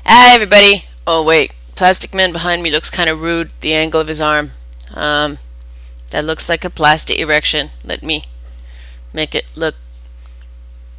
Hi, everybody. Oh, wait. Plasticman behind me looks kind of rude. The angle of his arm. That looks like a plastic erection. Let me make it look.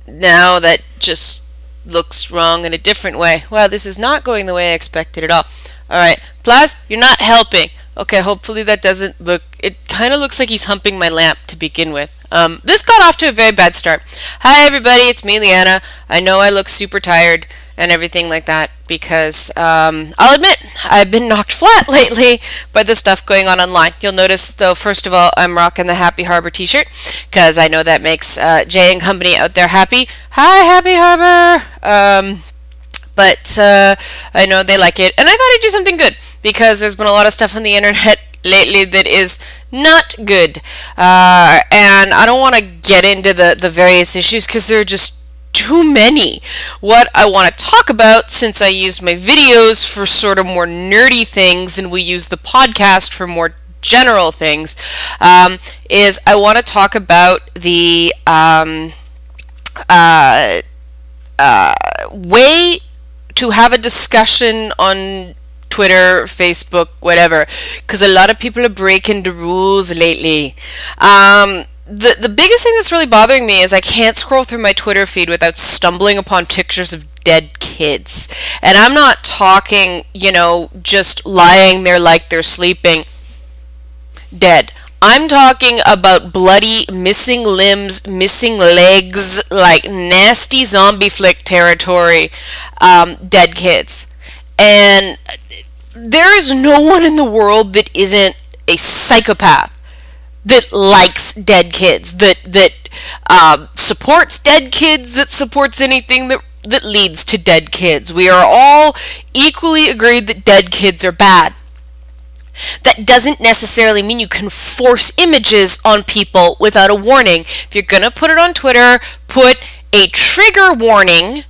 Now that just looks wrong in a different way. Wow, this is not going the way I expected at all. Alright, Plas, you're not helping. Okay, hopefully that doesn't look... It kind of looks like he's humping my lamp to begin with. This got off to a very bad start. Hi, everybody. It's me, Leanna. I know I look super tired and everything like that because I'll admit I've been knocked flat lately by the stuff going on online. You'll notice, though, first of all, I'm rocking the Happy Harbor t-shirt because I know that makes Jay and company out there happy. Hi, Happy Harbor! But I know they like it, and I thought I'd do something good because there's been a lot of stuff on the internet lately that is not good, and I don't want to get into the various issues because there are just too many. What I want to talk about, since I used my videos for sort of more nerdy things and we use the podcast for more general things, is I want to talk about the way to have a discussion on Twitter, Facebook, whatever, because a lot of people are breaking the rules lately. The biggest thing that's really bothering me is I can't scroll through my Twitter feed without stumbling upon pictures of dead kids. And I'm not talking, just lying there like they're sleeping dead. I'm talking about bloody, missing limbs, missing legs, like nasty zombie flick territory, dead kids. And there is no one in the world that isn't a psychopath that likes dead kids, that supports dead kids, that supports anything that leads to dead kids. We are all equally agreed that dead kids are bad. That doesn't necessarily mean you can force images on people without a warning. If you're going to put it on Twitter, put a trigger warning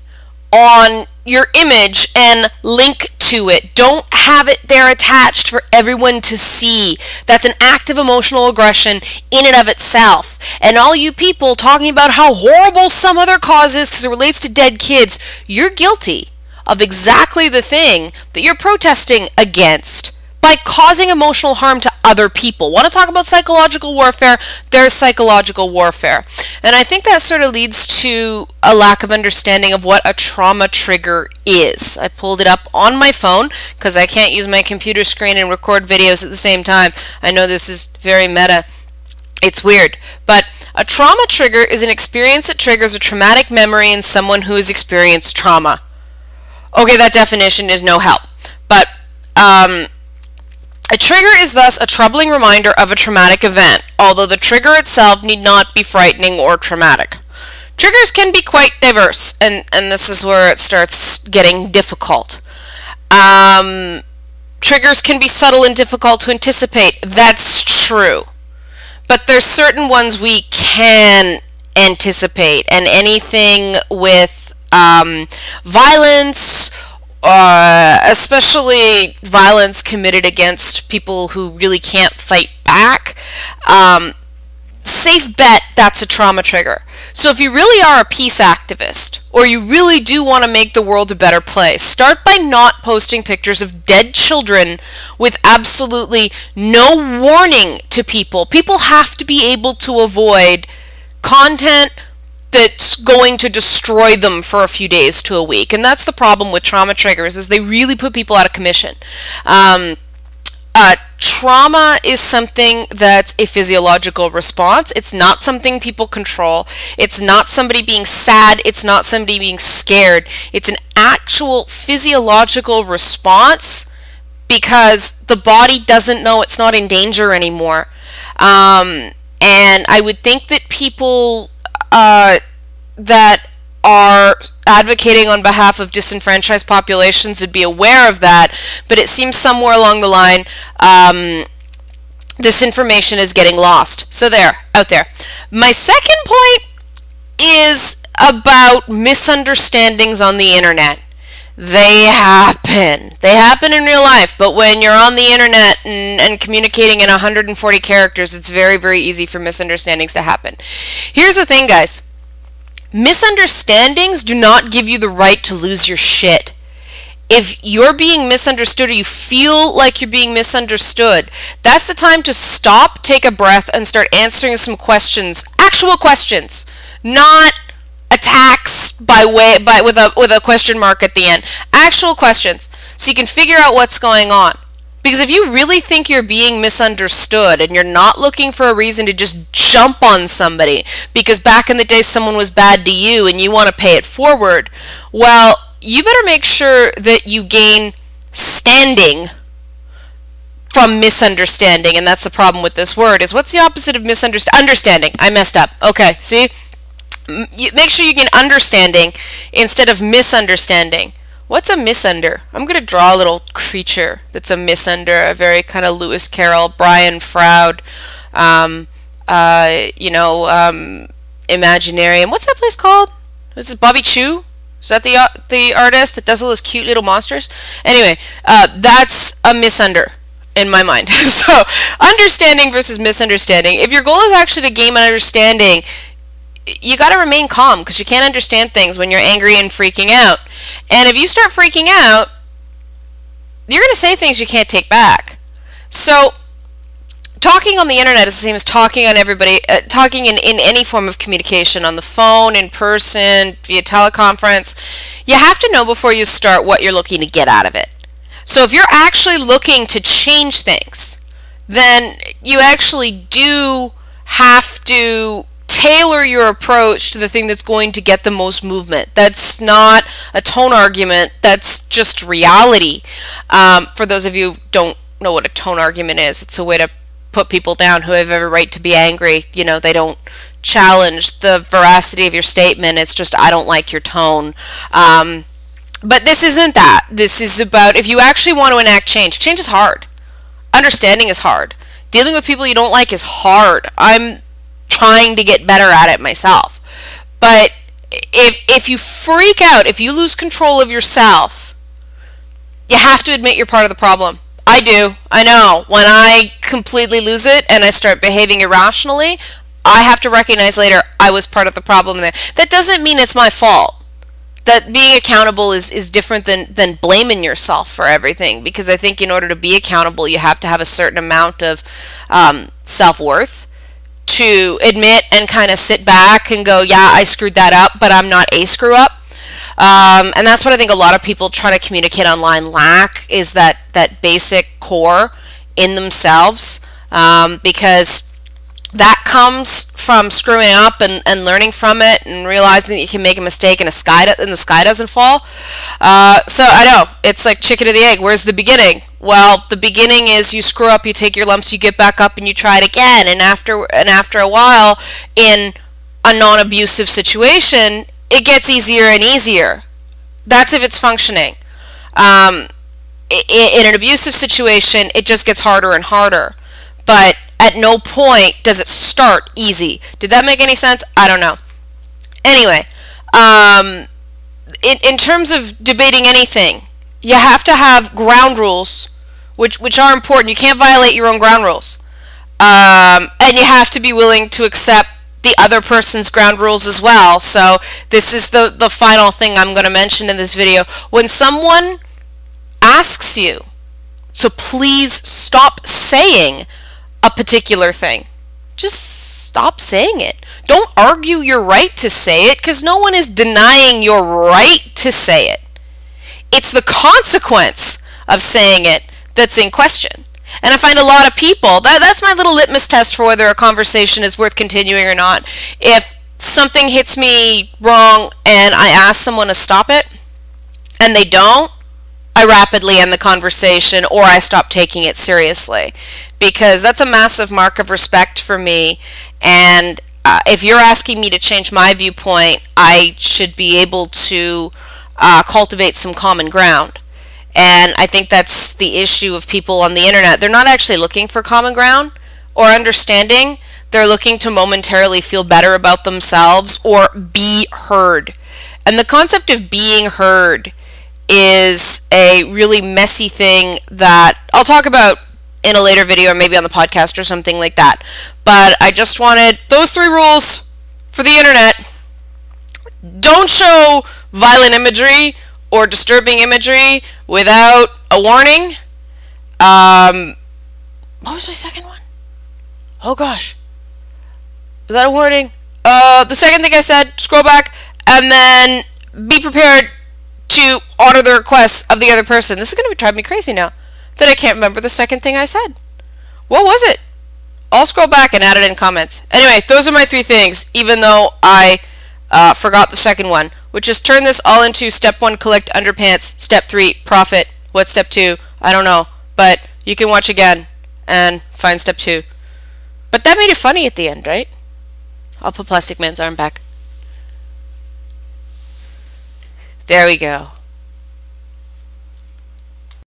on your image and link to it. Don't have it there attached for everyone to see. That's an act of emotional aggression in and of itself. And all you people talking about how horrible some other cause is because it relates to dead kids, you're guilty of exactly the thing that you're protesting against by causing emotional harm to other people. Want to talk about psychological warfare? There's psychological warfare. And I think that sort of leads to a lack of understanding of what a trauma trigger is. I pulled it up on my phone because I can't use my computer screen and record videos at the same time. I know this is very meta. It's weird. But a trauma trigger is an experience that triggers a traumatic memory in someone who has experienced trauma. Okay, that definition is no help. But, a trigger is thus a troubling reminder of a traumatic event, although the trigger itself need not be frightening or traumatic. Triggers can be quite diverse, and this is where it starts getting difficult. Triggers can be subtle and difficult to anticipate. That's true. But there's certain ones we can anticipate, and anything with violence, especially violence committed against people who really can't fight back, safe bet that's a trauma trigger. So if you really are a peace activist, or you really do want to make the world a better place, start by not posting pictures of dead children with absolutely no warning to people. People have to be able to avoid content that's going to destroy them for a few days to a week. And that's the problem with trauma triggers, is they really put people out of commission. Trauma is something that's a physiological response. It's not something people control. It's not somebody being sad. It's not somebody being scared. It's an actual physiological response because the body doesn't know it's not in danger anymore. And I would think that people that are advocating on behalf of disenfranchised populations would be aware of that, but it seems somewhere along the line this information is getting lost. So out there. My second point is about misunderstandings on the internet. They happen. They happen in real life, but when you're on the internet and communicating in 140 characters, it's very, very easy for misunderstandings to happen. Here's the thing, guys. Misunderstandings do not give you the right to lose your shit. If you're being misunderstood or you feel like you're being misunderstood, that's the time to stop, take a breath, and start answering some questions, actual questions, not attacks with a question mark at the end. Actual questions, so you can figure out what's going on. Because if you really think you're being misunderstood and you're not looking for a reason to just jump on somebody because back in the day someone was bad to you and you want to pay it forward, well, you better make sure that you gain standing from misunderstanding. And that's the problem with this word, is what's the opposite of understanding? I messed up. Okay, see? Make sure you gain understanding instead of misunderstanding. What's a misunder? I'm going to draw a little creature that's a misunder, a very kind of Lewis Carroll, Brian Froud, imaginary. And what's that place called? Is it Bobby Chew? Is that the artist that does all those cute little monsters? Anyway, that's a misunder in my mind. So, understanding versus misunderstanding. If your goal is actually to gain an understanding, you got to remain calm because you can't understand things when you're angry and freaking out. And if you start freaking out, you're going to say things you can't take back. So, talking on the internet is the same as talking on everybody, talking in any form of communication, on the phone, in person, via teleconference. You have to know before you start what you're looking to get out of it. So if you're actually looking to change things, then you actually do have to tailor your approach to the thing that's going to get the most movement. That's not a tone argument, that's just reality. For those of you who don't know what a tone argument is, it's a way to put people down who have every right to be angry. You know, they don't challenge the veracity of your statement. It's just, I don't like your tone. But this isn't that. This is about, if you actually want to enact change. Change is hard. Understanding is hard. Dealing with people you don't like is hard. I'm trying to get better at it myself. But if you freak out, if you lose control of yourself, you have to admit you're part of the problem. I do. I know. When I completely lose it and I start behaving irrationally, I have to recognize later I was part of the problem there. That doesn't mean it's my fault. That being accountable is different than blaming yourself for everything. Because I think in order to be accountable, you have to have a certain amount of self-worth to admit and kind of sit back and go, yeah, I screwed that up, but I'm not a screw-up. And that's what I think a lot of people trying to communicate online lack, is that basic core in themselves, because that comes from screwing up and learning from it and realizing that you can make a mistake and the sky doesn't fall. So I know, it's like chicken or the egg. Where's the beginning? Well, the beginning is you screw up, you take your lumps, you get back up and you try it again. And after a while, in a non-abusive situation, it gets easier and easier. That's if it's functioning. In an abusive situation, it just gets harder and harder. But at no point does it start easy. Did that make any sense? I don't know. Anyway, in terms of debating anything, you have to have ground rules, which are important. You can't violate your own ground rules. And you have to be willing to accept the other person's ground rules as well. So this is the final thing I'm going to mention in this video. When someone asks you, so please stop saying a particular thing. Just stop saying it. Don't argue your right to say it, because no one is denying your right to say it. It's the consequence of saying it that's in question. And I find a lot of people, that's my little litmus test for whether a conversation is worth continuing or not. If something hits me wrong and I ask someone to stop it, and they don't, I rapidly end the conversation, or I stop taking it seriously. Because that's a massive mark of respect for me. And if you're asking me to change my viewpoint, I should be able to cultivate some common ground. And I think that's the issue of people on the internet. They're not actually looking for common ground or understanding. They're looking to momentarily feel better about themselves or be heard. And the concept of being heard is a really messy thing that I'll talk about in a later video or maybe on the podcast or something like that. But I just wanted those 3 rules for the internet. Don't show violent imagery or disturbing imagery without a warning. What was my second one? Oh gosh. Was that a warning? The second thing I said, scroll back, and then be prepared to honor the requests of the other person. This is going to drive me crazy now that I can't remember the second thing I said. What was it? I'll scroll back and add it in comments. Anyway, those are my 3 things, even though I forgot the second one, which is turn this all into step 1, collect underpants, step 3, profit. What's step 2? I don't know, but you can watch again and find step 2. But that made it funny at the end, right? I'll put Plasticman's arm back. There we go.